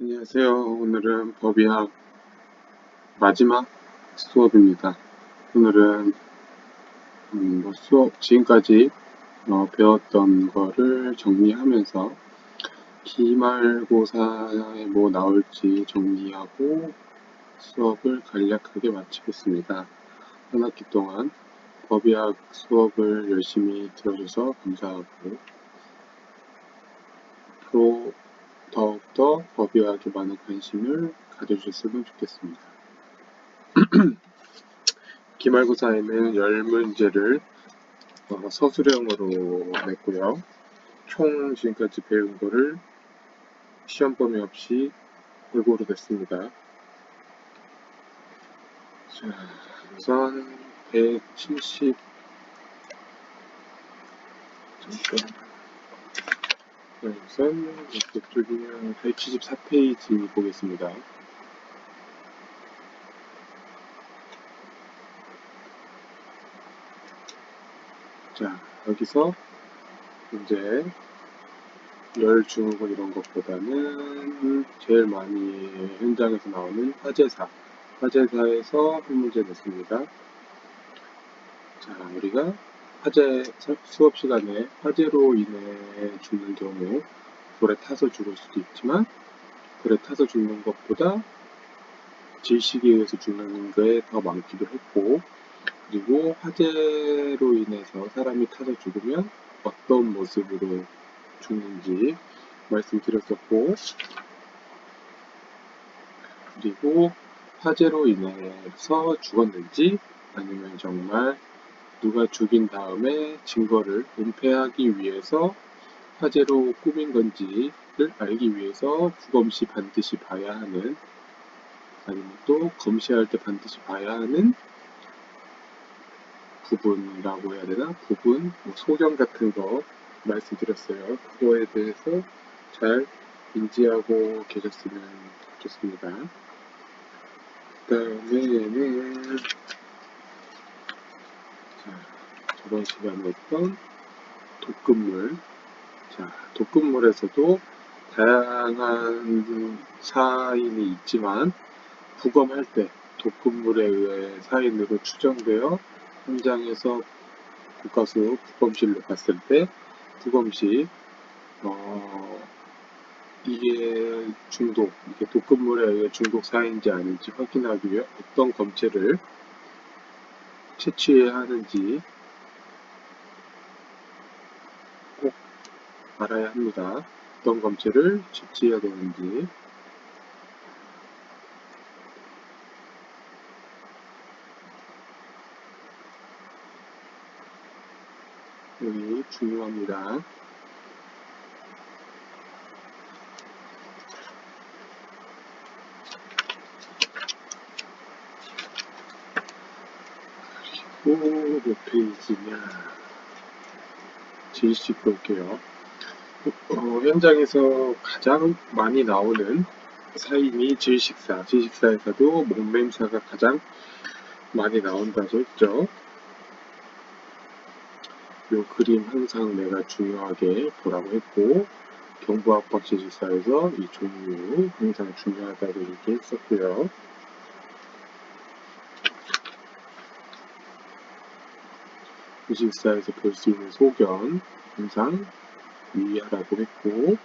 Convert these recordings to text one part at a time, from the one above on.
안녕하세요. 오늘은 법의학 마지막 수업입니다. 오늘은 수업 지금까지 배웠던 거를 정리하면서 기말고사에 뭐 나올지 정리하고 수업을 간략하게 마치겠습니다. 한 학기 동안 법의학 수업을 열심히 들어줘서 감사하고 앞으로 더욱더 법의학에 많은 관심을 가져주셨으면 좋겠습니다. 기말고사에는 10문제를 서술형으로 냈고요. 총 지금까지 배운 거를 시험 범위 없이 골고루 냈습니다. 자, 우선 170 우선 이쪽이 174페이지 보겠습니다. 자, 여기서 이제 열 증후군 이런 것보다는 제일 많이 현장에서 나오는 화재사에서 한 문제 냈습니다. 자, 우리가 수업 시간에 화재로 인해 죽는 경우 불에 타서 죽을 수도 있지만 불에 타서 죽는 것보다 질식에 의해서 죽는 게 더 많기도 했고, 그리고 화재로 인해서 사람이 타서 죽으면 어떤 모습으로 죽는지 말씀드렸었고, 그리고 화재로 인해서 죽었는지 아니면 정말 누가 죽인 다음에 증거를 은폐하기 위해서 화재로 꾸민 건지를 알기 위해서 부검시 반드시 봐야 하는, 아니면 또 검시할 때 반드시 봐야 하는 부분이라고 해야 되나? 부분, 소견 같은 거 말씀드렸어요. 그거에 대해서 잘 인지하고 계셨으면 좋겠습니다. 그 다음에는 저번 시간에 했던 독극물. 자, 독극물에서도 다양한 사인이 있지만 부검할 때 독극물에 의해 사인으로 추정되어 현장에서 국가수 부검실로 갔을 때 부검시 이게 독극물에 의해 중독 사인인지 아닌지 확인하기 위해 어떤 검체를 채취해야 하는지 꼭 알아야 합니다. 어떤 검체를 채취해야 되는지. 여기 중요합니다. 몇 페이지냐. 질식 볼게요. 현장에서 가장 많이 나오는 사인이 질식사에서도 목매임사가 가장 많이 나온다고 했죠. 요 그림 항상 내가 중요하게 보라고 했고, 경부압박 질식사에서 이 종류 항상 중요하다고 얘기했었고요. 질식사에서 볼 수 있는 소견 항상 유의하라고 했고,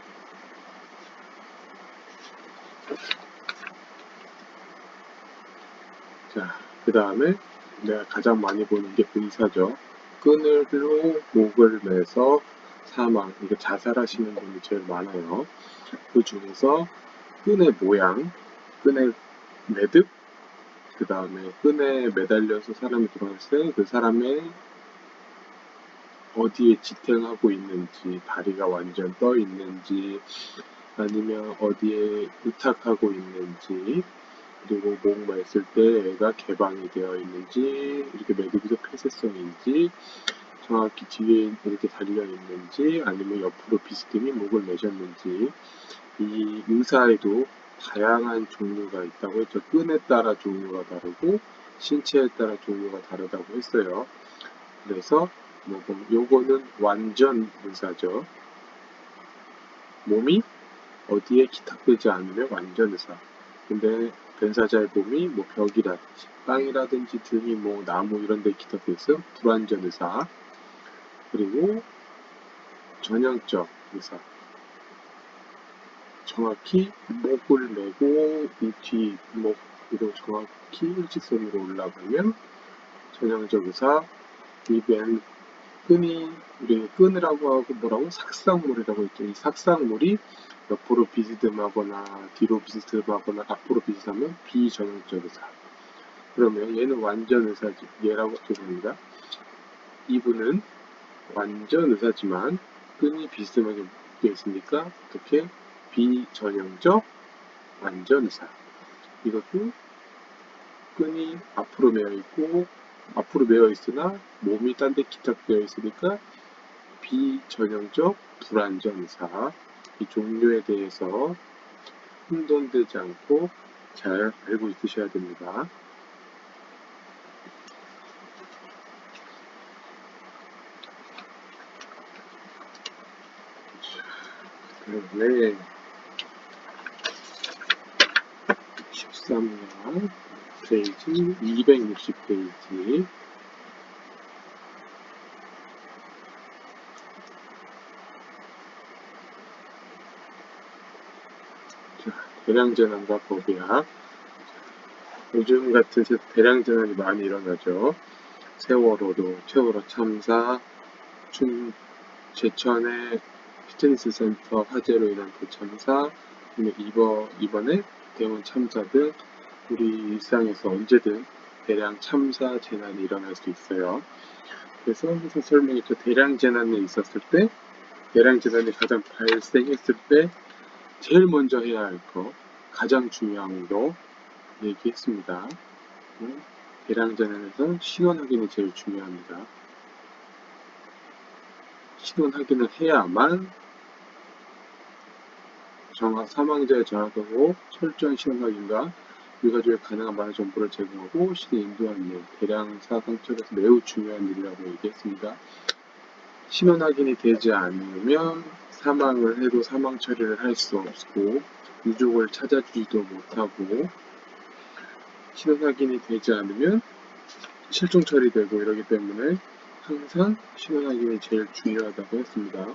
자, 그 다음에 내가 가장 많이 보는 게 의사죠. 끈으로 목을 매서 사망, 이게 자살하시는 분이 제일 많아요. 그 중에서 끈의 모양, 끈의 매듭, 그 다음에 끈에 매달려서 사람이 들어갔을 때 그 사람의 어디에 지탱하고 있는지, 다리가 완전 떠 있는지, 아니면 어디에 의탁하고 있는지, 그리고 목 맸을 때 애가 개방이 되어 있는지, 이렇게 매듭이 폐쇄성인지, 정확히 뒤에 이렇게 달려 있는지, 아니면 옆으로 비스듬히 목을 매셨는지, 이 의사에도 다양한 종류가 있다고 했죠. 끈에 따라 종류가 다르고 신체에 따라 종류가 다르다고 했어요. 그래서 요거는 완전 의사죠. 몸이 어디에 기탁되지 않으면 완전 의사. 근데 변사자의 몸이 뭐 벽이라든지 땅이라든지 등이 뭐 나무 이런 데 기탁돼 있으면 불완전 의사. 그리고 전형적 의사. 정확히 목을 메고 이 뒷목 위로 정확히 일직선으로 올라가면 전형적 의사. 이 맨 끈이 우리 끈이라고 하고 뭐라고 삭상물이라고 했죠. 이 삭상물이 옆으로 비스듬하거나 뒤로 비스듬하거나 앞으로 비스듬하면 비전형적 의사. 그러면 얘는 완전 의사지. 얘라고 됩니다. 이분은 완전 의사지만 끈이 비스듬하게 묶여 있으니까 어떻게 비전형적 완전 의사. 이것도 끈이 앞으로 메어 있고 앞으로 메어 있으나 몸이 딴 데 기탁되어 있으니까 비전형적 불완전 의사. 이 종류에 대해서 혼돈되지 않고 잘 알고 있으셔야 됩니다. 그다음에 13년 페이지 260페이지 대량재난과 법이야. 요즘 같은 대량재난이 많이 일어나죠. 세월호 참사, 제천의 피트니스 센터 화재로 인한 대참사, 이번에 대원 참사 등 우리 일상에서 언제든 대량 참사 재난이 일어날 수 있어요. 그래서 항상 설명했죠. 대량 재난이 있었을 때, 대량 재난이 가장 발생했을 때 제일 먼저 해야 할 거, 가장 중요한 거 얘기했습니다. 대량 재난에서 신원 확인이 제일 중요합니다. 신원 확인을 해야만 사망자의 정확하고 철저한 신원 확인과 유가족에 가능한 많은 정보를 제공하고 시대 인도하는 일, 대량 사상 처리에서 매우 중요한 일이라고 얘기했습니다. 신원 확인이 되지 않으면 사망을 해도 사망 처리를 할 수 없고 유족을 찾아주지도 못하고 신원 확인이 되지 않으면 실종 처리되고 이러기 때문에 항상 신원 확인이 제일 중요하다고 했습니다.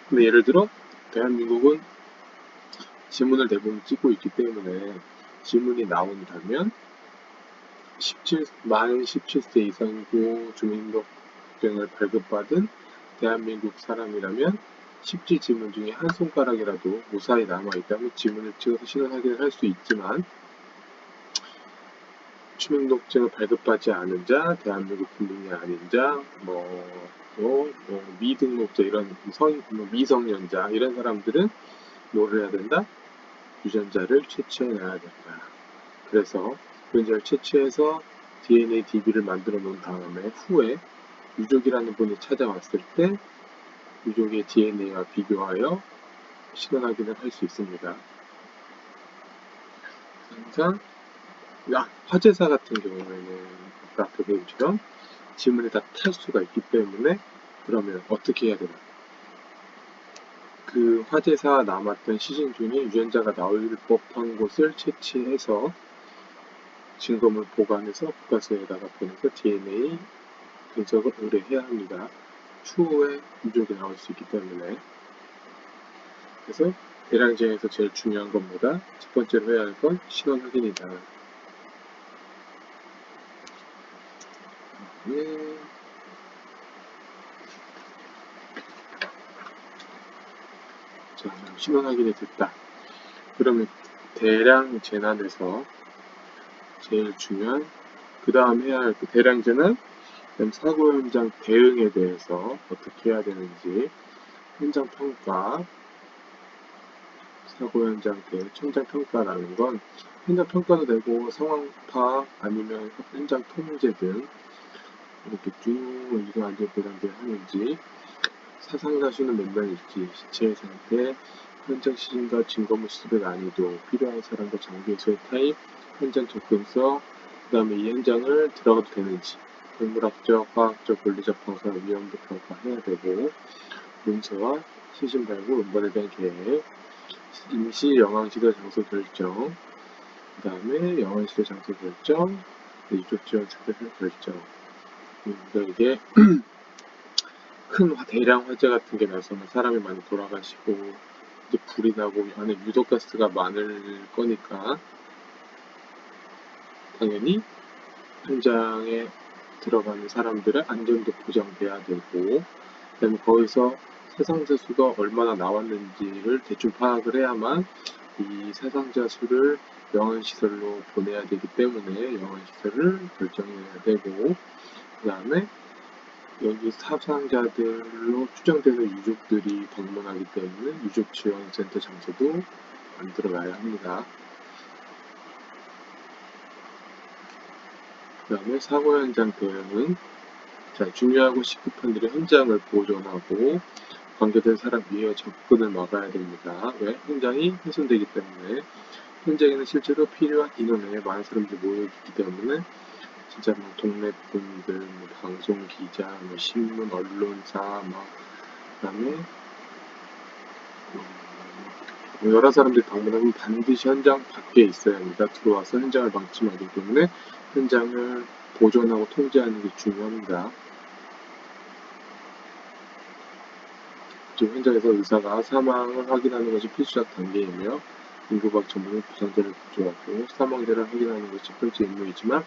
근데 예를 들어 대한민국은 지문을 대부분 찍고 있기 때문에 지문이 나온다면 만 17세 이상이고 주민등록증을 발급받은 대한민국 사람이라면 10지 지문 중에 한 손가락이라도 무사히 남아있다면 지문을 찍어서 신원 확인을 할 수 있지만 주민등록증을 발급받지 않은 자, 대한민국 국민이 아닌 자, 미등록자 이런 미성년자 이런 사람들은 뭐를 해야 된다? 유전자를 채취해놔야 된다. 그래서 유전자를 채취해서 DNA DB를 만들어 놓은 다음에 후에 유족이라는 분이 찾아왔을 때 유족의 DNA와 비교하여 신원 확인을 할 수 있습니다. 항상 화재사 같은 경우에는 아까 앞에 본 것처럼 지문이 다 탈수가 있기 때문에 그러면 어떻게 해야 되나? 그 화재사 남았던 시신 중에 유전자가 나올 법한 곳을 채취해서 증거물 보관해서 국가서에다가 보내서 DNA 분석을 의뢰해야 합니다. 추후에 유족이 나올 수 있기 때문에. 그래서 대량증에서 제일 중요한 것보다 첫 번째로 해야 할 건 신원 확인이다. 자, 신원 확인이 됐다. 그러면 대량 재난에서 제일 중요한 그 다음 해야 할 대량 재난, 그다음 사고 현장 대응에 대해서 어떻게 해야 되는지 현장 평가, 사고 현장 대응, 현장 평가라는 건 현장 평가도 되고 상황 파악 아니면 현장 통제 등 이렇게 쭉 이거 안전보장대 하는지 사상 사수는 몇 명일지, 시체의 상태, 현장 시신과 증거물 수습의 난이도, 필요한 사람과 장비의 소의 타입, 현장 접근성, 그 다음에 이 현장을 들어가도 되는지, 생물학적, 화학적, 물리적 방사 위험도 평가해야 되고, 문서와 시신 발굴, 운반에 대한 계획, 임시 영황시설 장소 결정, 그 다음에 영황시설 장소 결정, 이쪽 지원 시설 결정. 그러니까 이게 큰 대량 화재 같은 게 나서면 사람이 많이 돌아가시고 이제 불이 나고 안에 유독가스가 많을 거니까 당연히 현장에 들어가는 사람들의 안전도 보장돼야 되고, 그다음에 거기서 사상자 수가 얼마나 나왔는지를 대충 파악을 해야만 이 사상자 수를 영안시설로 보내야 되기 때문에 영안시설을 결정해야 되고, 그 다음에 여기 사상자들로 추정되는 유족들이 방문하기 때문에 유족지원센터 장소도 만들어가야 합니다. 그 다음에 사고 현장 대응은 중요하고 시급한 일의 현장을 보존하고 관계된 사람 위에 접근을 막아야 됩니다. 왜? 현장이 훼손되기 때문에. 현장에는 실제로 필요한 인원에 많은 사람들이 모여있기 때문에 진짜 뭐 동네 분들, 뭐 방송 기자, 뭐 신문, 언론사, 그다음에 여러 사람들이 방문하면 반드시 현장 밖에 있어야 합니다. 들어와서 현장을 방치하기 때문에 현장을 보존하고 통제하는 게 중요합니다. 현장에서 의사가 사망을 확인하는 것이 필수적 단계이며 인구과학 전문은 부상자를 구조하고 사망자를 확인하는 것이 첫 번째 임무이지만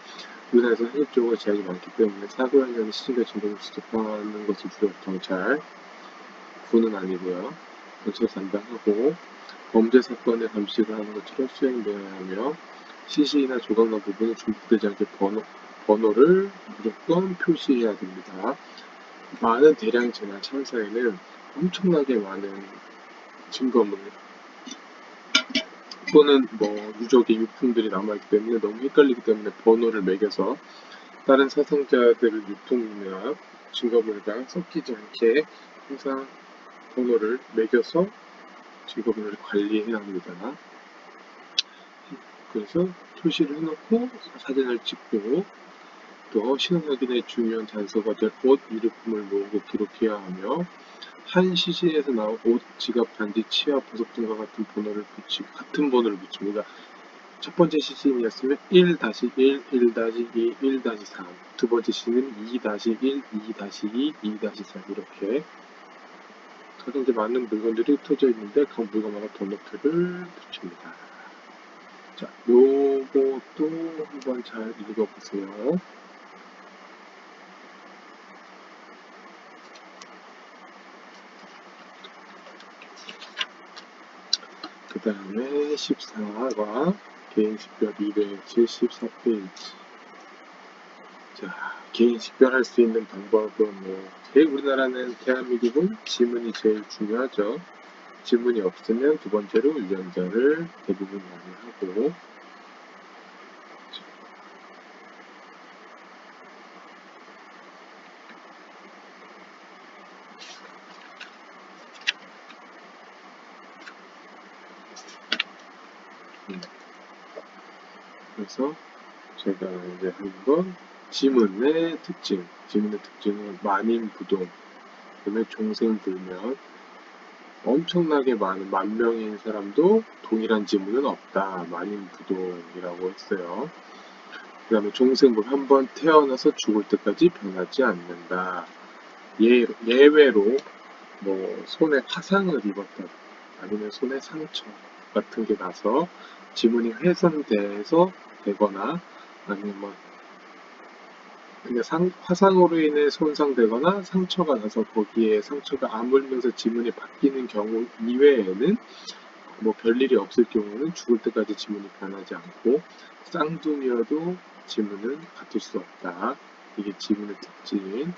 우리나라에서 현실적으로 제약이 많기 때문에 사고 현장의 시신과 진동을 수습하는 것을 주로 경찰, 군은 아니고요. 경찰 담당하고 범죄 사건의 감식을 하는 것처럼 수행되어야 하며 시신이나 조각난 부분은 중복되지 않게 번호를 무조건 표시해야 됩니다. 많은 대량 재난 참사에는 엄청나게 많은 증거물 또는 유족의 유품들이 남아있기 때문에 너무 헷갈리기 때문에 번호를 매겨서 다른 사상자들의 유품이나 증거물과 섞이지 않게 항상 번호를 매겨서 증거물을 관리해야 합니다. 그래서 표시를 해놓고 사진을 찍고 또 신원확인의 중요한 단서가 될 옷, 유류품을 모으고 기록해야 하며 한 시신에서 나온 옷, 지갑, 반지, 치아, 보석 등과 같은 번호를 붙이고 같은 번호를 붙입니다. 첫 번째 시신이었으면 1-1, 1-2, 1-3 두 번째 시신은 2-1, 2-2, 2-3 이렇게 가장 많은 물건들이 흩어져 있는데 그 물건마다 번호표를 붙입니다. 자, 요것도 한번 잘 읽어보세요. 그 다음에 14과 개인식별 274페이지. 자, 개인식별할 수 있는 방법은 제일 우리나라는 대한민국은 지문이 제일 중요하죠. 지문이 없으면 두 번째로 유전자를 대부분 많이 하고, 그래서 제가 이제 한번 지문의 특징은 만인부동, 그다음에 종생불면, 엄청나게 많은 만 명인 사람도 동일한 지문은 없다. 만인부동이라고 했어요. 그 다음에 종생불, 한번 태어나서 죽을 때까지 변하지 않는다. 예외로 손에 화상을 입었다, 아니면 손에 상처 같은 게 나서 지문이 훼손돼서 되거나 아니면 그냥 화상으로 인해 손상되거나 상처가 나서 거기에 상처가 아물면서 지문이 바뀌는 경우 이외에는 별일이 없을 경우는 죽을 때까지 지문이 변하지 않고 쌍둥이여도 지문은 같을 수 없다. 이게 지문의 특징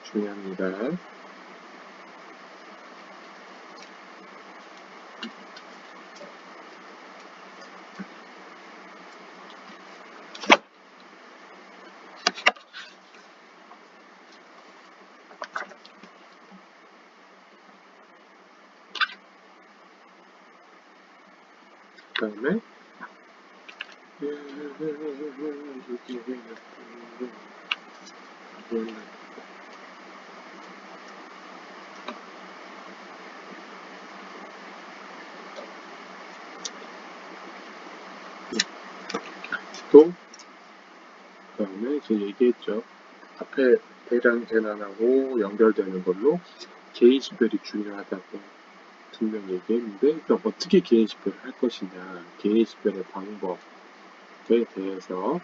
중요합니다. 그 다음에 제가 얘기했죠. 앞에 대량 재난하고 연결되는 걸로 개인 식별이 중요하다고 분명히 얘기했는데, 그럼 어떻게 개인 식별을 할 것이냐, 개인 식별의 방법에 대해서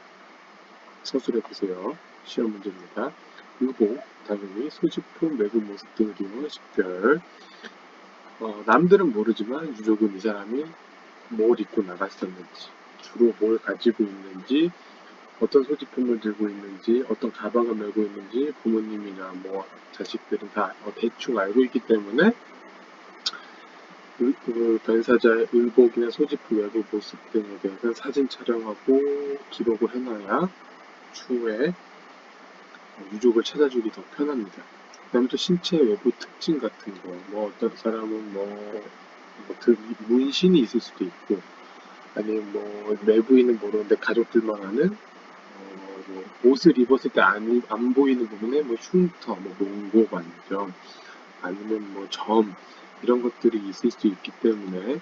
서술해 보세요. 시험 문제입니다. 의복, 당연히 소지품, 외부 모습 등을 이용한 식별. 남들은 모르지만 유족은 이 사람이 뭘 입고 나갔었는지, 주로 뭘 가지고 있는지, 어떤 소지품을 들고 있는지, 어떤 가방을 메고 있는지 부모님이나 뭐 자식들은 다 대충 알고 있기 때문에 그 변사자의 의복이나 소지품 외부 모습 등에 대해서 사진 촬영하고 기록을 해놔야 추후에 유족을 찾아주기 더 편합니다. 그다음에 또 신체 외부 특징 같은 거, 뭐 어떤 사람은 문신이 있을 수도 있고, 아니면 뭐 외부인은 모르는데 가족들만 아는 뭐 옷을 입었을 때 안 보이는 부분에 뭐 흉터, 뭐 몽고 반점, 아니면 뭐 점, 이런 것들이 있을 수 있기 때문에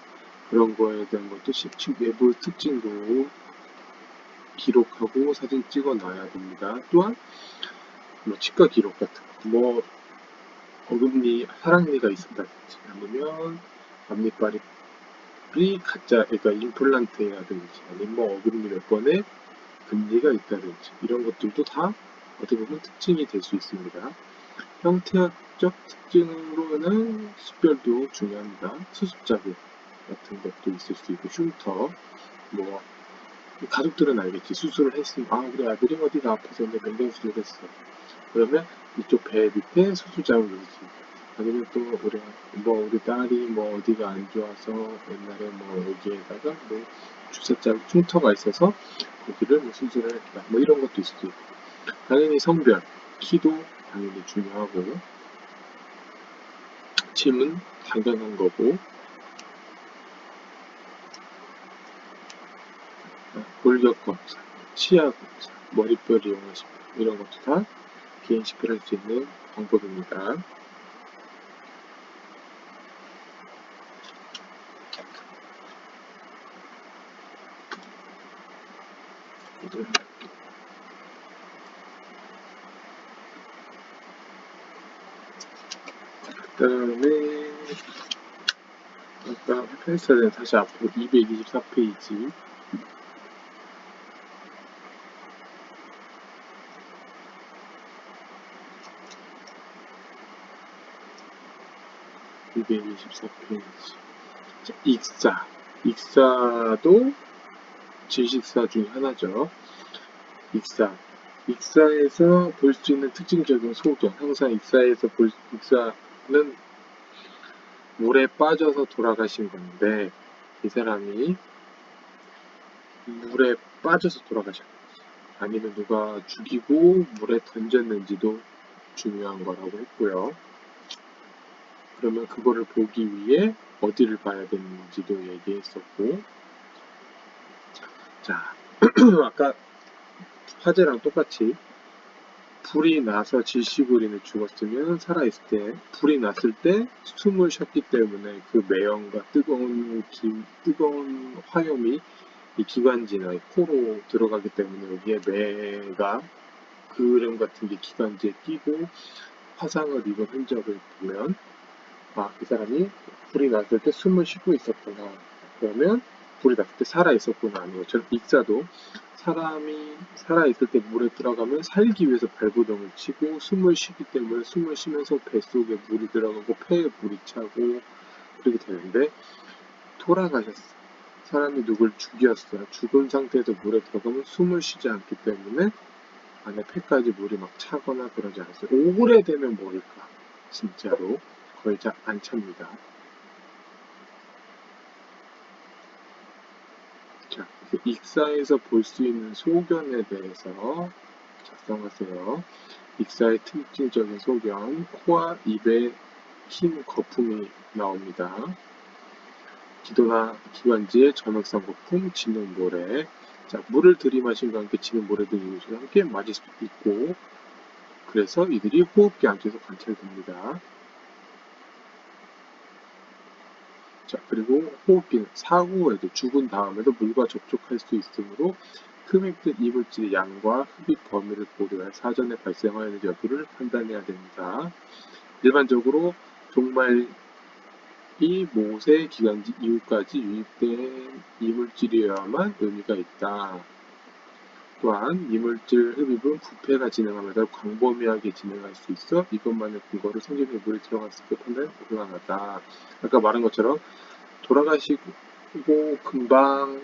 그런 거에 대한 것도 외부 특징도 기록하고 사진 찍어 놔야 됩니다. 또한 뭐 치과 기록 같은 거, 뭐 어금니 사랑니가 있었다든지, 아니면 앞니빨이 가짜, 그러니까 임플란트라든지, 아니면 뭐 어금니 몇 번에 금리가 있다든지, 이런 것들도 다 어떻게 보면 특징이 될 수 있습니다. 형태학적 특징으로는 식별도 중요합니다. 수습 자국 같은 것도 있을 수 있고, 흉터, 뭐 가족들은 알겠지. 수술을 했으면, 우리 아들이 어디가 아파서 내 맹장 수술을 했어. 그러면 이쪽 배 밑에 수술 자국이 있습니다. 아니면 또 우리 딸이 뭐 어디가 안 좋아서 옛날에 뭐 여기에다가 뭐 주사 자국 흉터가 있어서 거기를 뭐 수술을 했다. 뭐 이런 것도 있을 수 있고. 당연히 성별, 키도 당연히 중요하고, 침은 당연한 거고, 골격 검사, 치아 검사, 머리뼈 이용한 식별, 이런 것도 다 개인 식별할 수 있는 방법입니다. 그 다음에 아까 페이스는 다시 앞으로 224페이지, 익사도 질식사 중에 하나죠. 익사에서 볼 수 있는 특징적인 소견, 항상 익사는 물에 빠져서 돌아가신 건데, 이 사람이 물에 빠져서 돌아가셨는지, 아니면 누가 죽이고 물에 던졌는지도 중요한 거라고 했고요. 그러면 그거를 보기 위해 어디를 봐야 되는지도 얘기했었고, 자, 아까 화재랑 똑같이 불이 나서 질식으로 죽었으면, 살아있을 때 불이 났을 때 숨을 쉬었기 때문에 그 매연과 뜨거운 화염이 이 기관지나 코로 들어가기 때문에 여기에 매가 그름 같은 게 기관지에 끼고 화상을 입은 흔적을 보면, 이 사람이 불이 났을 때 숨을 쉬고 있었구나. 그러면 불이 났을 때 살아있었구나 하는 것처럼, 익사도 사람이 살아있을 때 물에 들어가면 살기 위해서 발구동을 치고, 숨을 쉬기 때문에 숨을 쉬면서 뱃속에 물이 들어가고 폐에 물이 차고 그렇게 되는데, 돌아가셨어. 사람이 누굴 죽였어요. 죽은 상태에서 물에 들어가면 숨을 쉬지 않기 때문에 안에 폐까지 물이 막 차거나 그러지 않았어요. 오래되면 모를까. 진짜로 거의 잘 안 찹니다. 자, 익사에서 볼 수 있는 소견에 대해서 작성하세요. 익사의 특징적인 소견, 코와 입에 흰 거품이 나옵니다. 기도나 기관지에 점액성 거품, 지는 모래. 자, 물을 들이마신과 함께 지는 모래들 이것이 함께 맞을 수 있고, 그래서 이들이 호흡기 안쪽에서 관찰됩니다. 자, 그리고 호흡기는 사후 후에도, 죽은 다음에도 물과 접촉할 수 있으므로 흡입된 이물질의 양과 흡입 범위를 고려해 사전에 발생하였는지 여부를 판단해야 됩니다. 일반적으로 종말 이 모세 기간지 이후까지 유입된 이물질이어야만 의미가 있다. 또한 이물질 흡입은 부패가 진행하면서 광범위하게 진행할 수 있어 이것만을 근거로 생존의 물이 들어갔을 때 판단이 곤란하다. 아까 말한 것처럼 돌아가시고 금방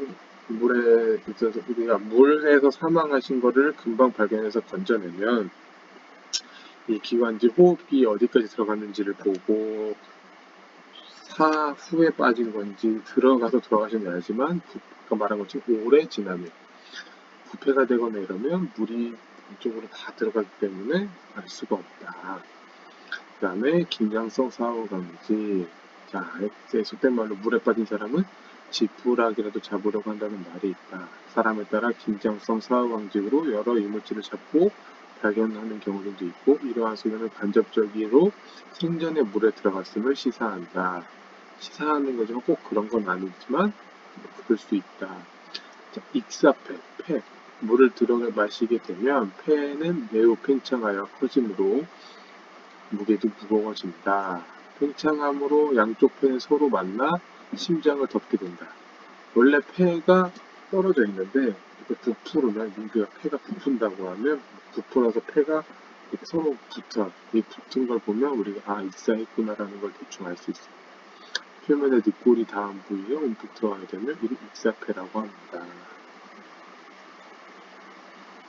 물에 있어서 우리가 물에서 사망하신 거를 금방 발견해서 건져내면 이 기관지 호흡기 어디까지 들어갔는지를 보고 사후에 빠진 건지 들어가서 돌아가시면 알지만 아까 말한 것처럼 오래 지나면 부패가 되거나 이러면 물이 이쪽으로 다 들어가기 때문에 알 수가 없다. 그 다음에 긴장성 사후 감지. 자, 속된 말로 물에 빠진 사람은 지푸라기라도 잡으려고 한다는 말이 있다. 사람에 따라 긴장성 사후 감지로 여러 이물질을 잡고 발견하는 경우도 있고 이러한 소견은 간접적으로 생전에 물에 들어갔음을 시사한다. 시사하는 거지만 꼭 그런 건 아니지만 그럴 수 있다. 자, 익사폐, 폐. 물을 들어가 마시게 되면 폐는 매우 팽창하여 커지므로 무게도 무거워진다. 팽창함으로 양쪽 폐는 서로 만나 심장을 덮게 된다. 원래 폐가 떨어져 있는데 부풀으면 우리가 폐가 부푼다고 하면 부풀어서 폐가 이렇게 서로 붙어. 이 붙은 걸 보면 우리가 익사했구나라는 걸 대충 알 수 있어요. 표면에 늑골이 닿은 부위에 움푹 되면 이를 익사폐라고 합니다.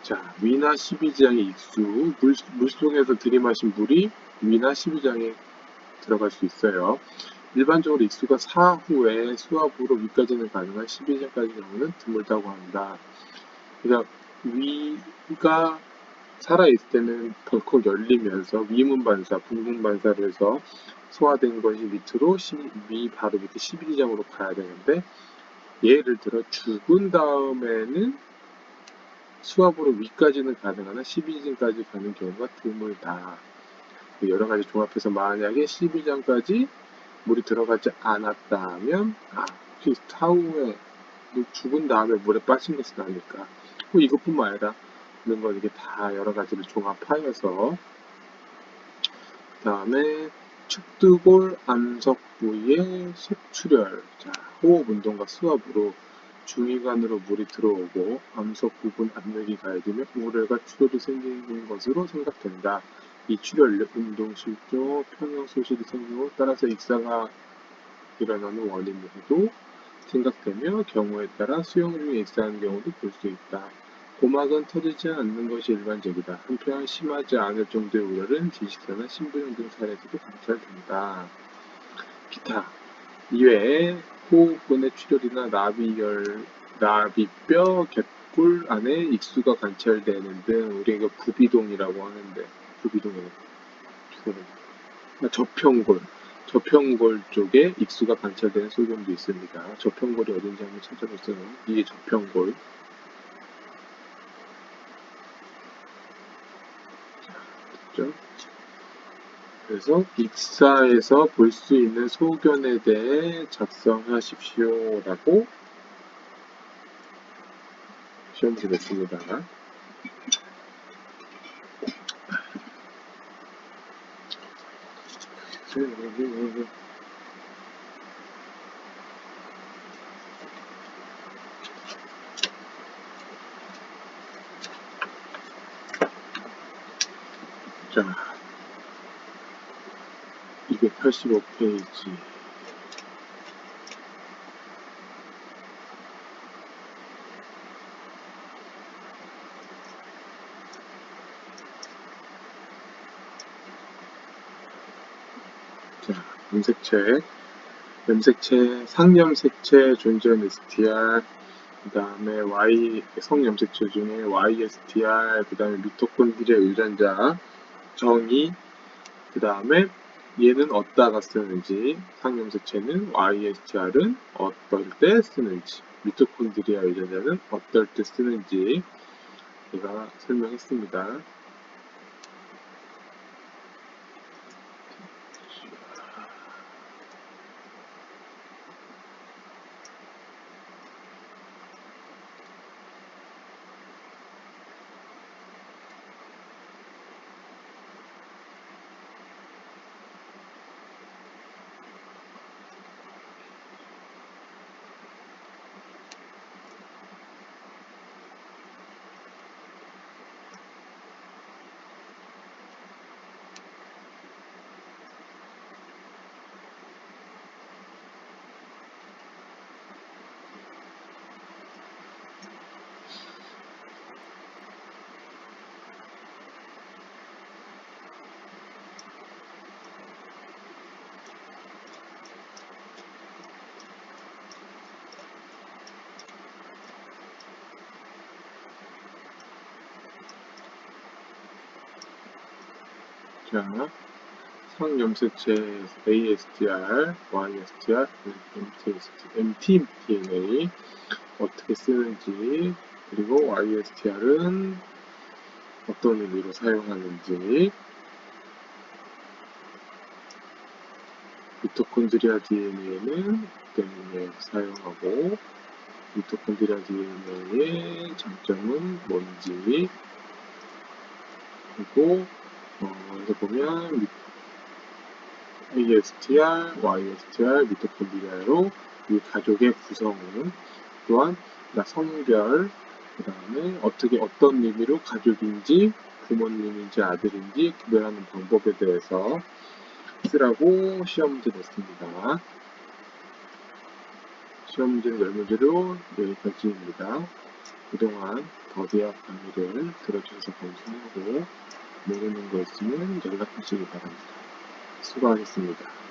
자, 위나 12장의 익수, 물속에서 들이마신 물이 위나 12장에 들어갈 수 있어요. 일반적으로 익수가 사후에 수압으로 위까지는 가능한 12장까지 경우는 드물다고 합니다. 그러니까 위가 살아있을 때는 덜컥 열리면서 위문 반사, 분문 반사를 해서 소화된 것이 밑으로 위 바로 밑에 12장으로 가야 되는데 예를 들어 죽은 다음에는 수압으로 위까지는 가능하나 12장까지 가는 경우가 드물다. 여러 가지 종합해서 만약에 12장까지 물이 들어가지 않았다면 혹시 사후에 죽은 다음에 물에 빠진 것은 아닐까. 이것뿐만 아니라 이런 걸 이게 다 여러 가지를 종합하여서 그 다음에 축두골 암석 부위의 속출혈. 자, 호흡 운동과 수압으로 중위관으로 물이 들어오고 암석 부분 압력이 가해지면 우울과 출혈이 생기는 것으로 생각된다. 이 출혈, 운동 실조, 평형 소실이 생기고 따라서 익사가 일어나는 원인으로도 생각되며 경우에 따라 수영 중에 익사하는 경우도 볼 수 있다. 고막은 터지지 않는 것이 일반적이다. 한편 심하지 않을 정도의 우열은 지식사나 신부용 등 사례에서도 관찰된다. 기타 이외에 호흡근의 출혈이나 나비뼈, 갯골 안에 익수가 관찰되는 등 우리가 이거 부비동이라고 하는데 저평골 쪽에 익수가 관찰되는 소견도 있습니다. 저평골이 어딘지 한번 찾아보세요. 이게 저평골. 됐죠? 그래서 익사에서 볼 수 있는 소견에 대해 작성하십시오라고 시험지 냈습니다. 자, 285페이지. 자, 염색체, 상염색체 존재한 STR, 그 다음에 성염색체 중에 YSTR, 그 다음에 미토콘드리아 유전자, 정의, 그 다음에 얘는 어디다가 쓰는지, 상염색체는 YSTR은 어떨 때 쓰는지, 미토콘드리아 유전자는 어떨 때 쓰는지 제가 설명했습니다. 자, 성염색체 ASTR, YSTR, mtDNA 어떻게 쓰는지, 그리고 YSTR은 어떤 의미로 사용하는지, 미토콘드리아 DNA는 어떤 의미에 사용하고, 미토콘드리아 DNA의 장점은 뭔지, 그리고 여기서 보면 ASTR, YSTR, 미토콘드리아로 이 가족의 구성은, 또한 성별, 그 다음에 어떤 의미로 가족인지 부모님인지 아들인지 구별하는 방법에 대해서 쓰라고 시험 문제 냈습니다. 시험 문제는 10문제로 여기까지입니다. 그동안 더대학 강의를 들어주셔서 감사하고 모르는 거 있으면 연락하시기 바랍니다. 수고하셨습니다.